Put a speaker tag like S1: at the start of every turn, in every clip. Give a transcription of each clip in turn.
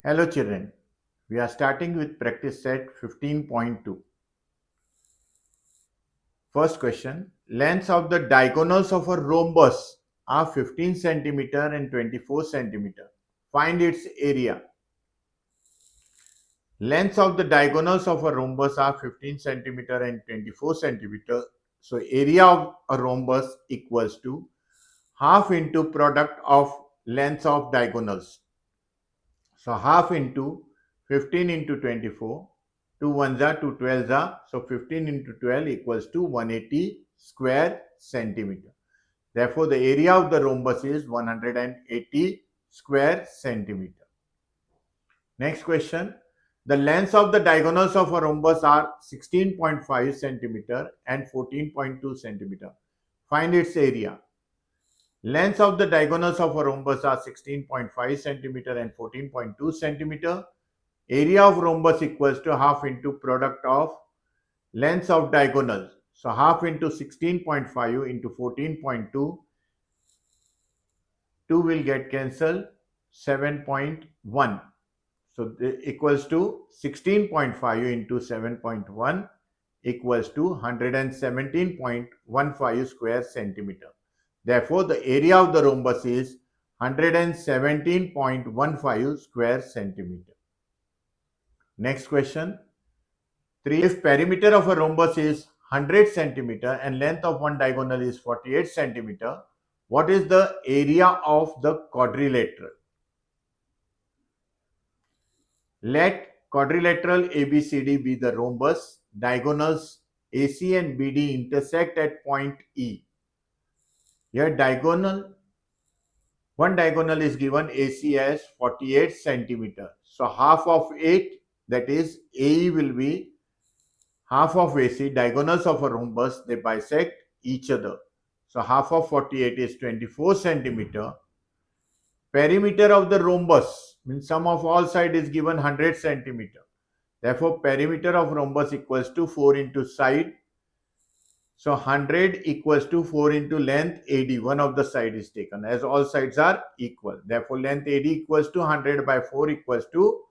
S1: Hello children, we are starting with practice set 15.2. First question, lengths of the diagonals of a rhombus are 15 centimeter and 24 centimeter. Find its area. Lengths of the diagonals of a rhombus are 15 centimeter and 24 centimeter. So area of a rhombus equals to half into product of lengths of diagonals. So half into 15 into 24, 2 ones are 2 12s are, so 15 into 12 equals to 180 square centimeter. Therefore, the area of the rhombus is 180 square centimeter. Next question. The lengths of the diagonals of a rhombus are 16.5 centimeter and 14.2 centimeter. Find its area. Lengths of the diagonals of a rhombus are 16.5 centimeter and 14.2 centimeter. Area of rhombus equals to half into product of lengths of diagonals. So half into 16.5 into 14.2, 2 will get cancelled, 7.1. So equals to 16.5 into 7.1 equals to 117.15 square centimeter. Therefore, the area of the rhombus is 117.15 square centimeter. Next question. 3. If perimeter of a rhombus is 100 centimeter and length of one diagonal is 48 centimeter, what is the area of the quadrilateral? Let quadrilateral ABCD be the rhombus. Diagonals AC and BD intersect at point E. Here one diagonal is given AC as 48 centimeter. So half of 8, that is AE will be half of AC. Diagonals of a rhombus, they bisect each other. So half of 48 is 24 centimeter. Perimeter of the rhombus means sum of all sides is given 100 centimeter. Therefore, perimeter of rhombus equals to 4 into side. So 100 equals to 4 into length AD. One of the side is taken as all sides are equal. Therefore, length AD equals to 100 by 4 equals to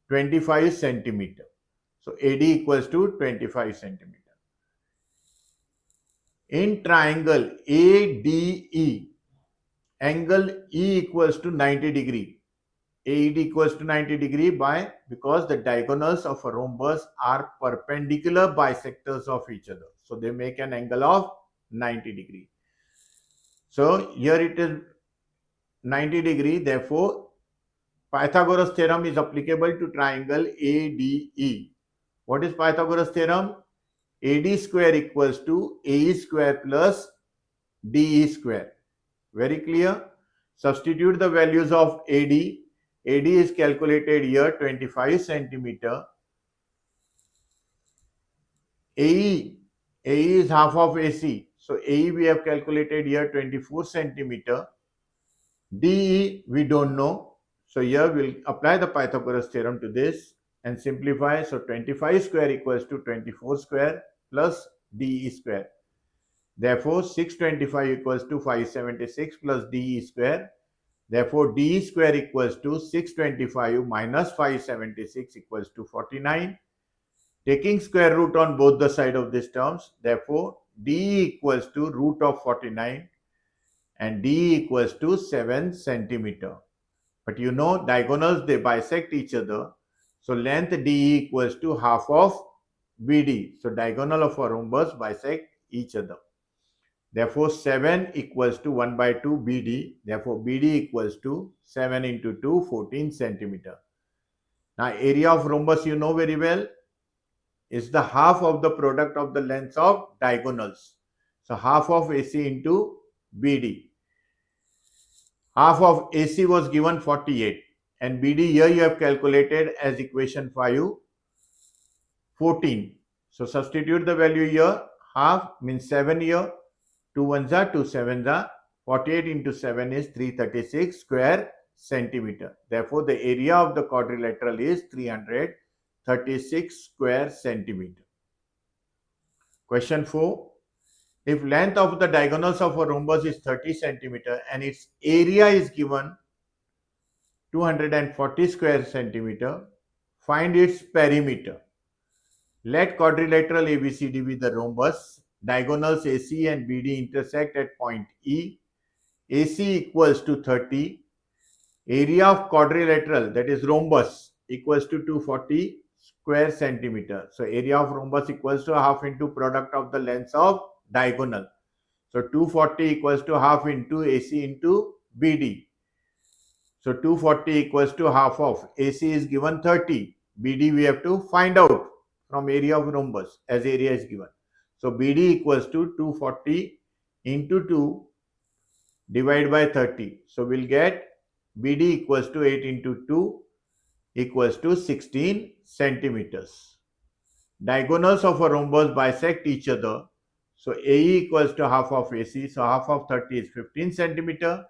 S1: 25 centimeter. So AD equals to 25 centimeter. In triangle ADE, angle E equals to 90 degree. AED equals to 90 degree because the diagonals of a rhombus are perpendicular bisectors of each other. So they make an angle of 90 degree. So here it is 90 degree. Therefore, Pythagoras theorem is applicable to triangle ADE. What is Pythagoras theorem? AD square equals to AE square plus DE square. Very clear? Substitute the values of AD. AD is calculated here 25 centimeter. AE is half of AC. So AE we have calculated here 24 centimeter. DE we don't know. So here we'll apply the Pythagoras theorem to this and simplify. So 25 square equals to 24 square plus DE square. Therefore, 625 equals to 576 plus DE square. Therefore, DE square equals to 625 minus 576 equals to 49. Taking square root on both the side of these terms, therefore, DE equals to root of 49 and DE equals to 7 centimeter. But you know, diagonals, they bisect each other. So, length DE equals to half of BD. So, diagonal of a rhombus bisect each other. Therefore, 7 equals to 1 by 2 BD. Therefore, BD equals to 7 into 2, 14 centimeter. Now, area of rhombus you know very well is the half of the product of the lengths of diagonals. So, half of AC into BD. Half of AC was given 48 and BD here you have calculated as equation 5, 14. So, substitute the value here. Half means 7 here. 2 ones are 2 sevens are 48 into 7 is 336 square centimeter. Therefore, the area of the quadrilateral is 336 square centimeter. Question 4. if length of the diagonals of a rhombus is 30 centimeter and its area is given 240 square centimeter, find its perimeter. Let quadrilateral ABCD be the rhombus. Diagonals AC and BD intersect at point E. AC equals to 30. Area of quadrilateral, that is rhombus, equals to 240 square centimeter. So area of rhombus equals to half into product of the lengths of diagonal. So 240 equals to half into AC into BD. So 240 equals to half of AC is given 30. BD we have to find out from area of rhombus as area is given. So BD equals to 240 into 2 divided by 30. So we'll get BD equals to 8 into 2 equals to 16 centimeters. Diagonals of a rhombus bisect each other. So AE equals to half of AC. So half of 30 is 15 centimeter.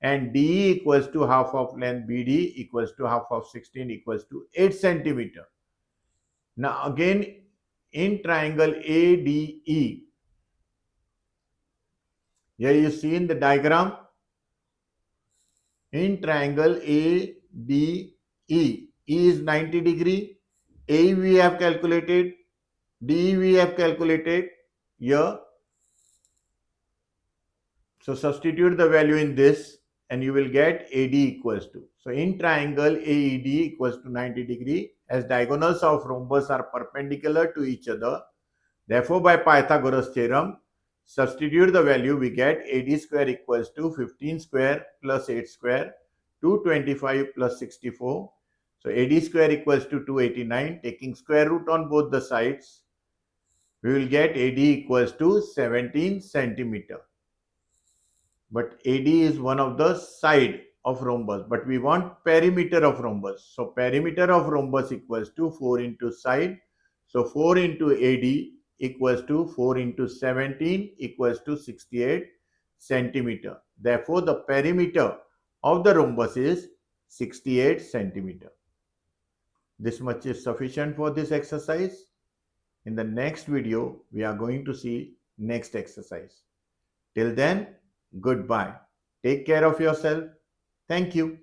S1: And DE equals to half of length BD equals to half of 16 equals to 8 centimeter. Now again in triangle ADE, here you see in the diagram, in triangle ADE, E is 90 degree, AE we have calculated, DE we have calculated here. So substitute the value in this and you will get AD equals to. So in triangle AED equals to 90 degree, as diagonals of rhombus are perpendicular to each other. Therefore, by Pythagoras theorem, substitute the value, we get AD square equals to 15 square plus 8 square, 225 plus 64. So AD square equals to 289. Taking square root on both the sides, we will get AD equals to 17 centimeter. But AD is one of the side of rhombus, but we want perimeter of rhombus. So perimeter of rhombus equals to 4 into side. So 4 into AD equals to 4 into 17 equals to 68 centimeter. Therefore, the perimeter of the rhombus is 68 centimeter. This much is sufficient for this exercise. In the next video, we are going to see next exercise. Till then, goodbye. Take care of yourself. Thank you.